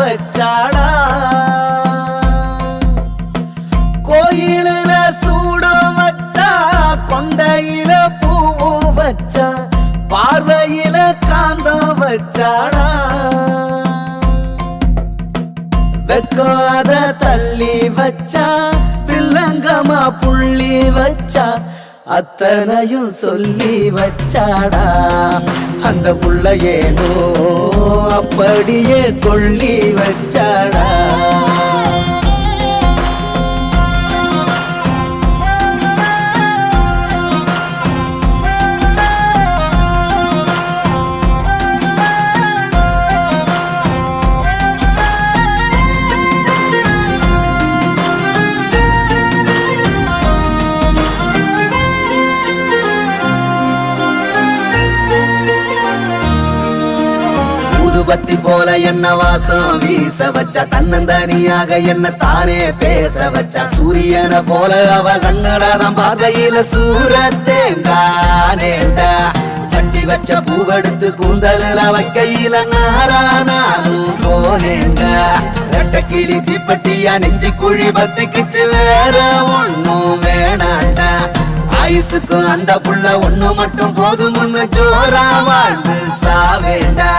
வச்சாடா கோயிலுல சூடம் வச்சா கொண்டையில பூவும் வச்சா பார்வையில காந்தம் வச்சாடா வெக்காத தள்ளி வச்சா வில்லங்கமா புள்ளி வச்சா அத்தனையும் சொல்லி வச்சாடா அந்த புள்ள ஏனோ அப்படியே கொள்ளி வச்சாடா பத்தி போல என்ன வாசம் வீச வச்சா தன்னந்தனியாக என்ன தானே பேச வச்சா சூரியனை போல அவ கண்ணடாதான் பார்வையில சூரத்தேங்கானேண்டா கட்டி வச்ச பூவெடுத்து கூந்தல வைக்கையில நாரானாலும் போனேண்டா ரெட்ட கிளி தீப்பட்டியா நெஞ்சு குழி பத்திக்குச்சு வேற ஒண்ணும் வேணாண்டா ஆயுசுக்கும் அந்த புள்ள ஒண்ணு மட்டும் போதும் ஒண்ணு ஜோரா வாழ்ந்து சாவேண்டா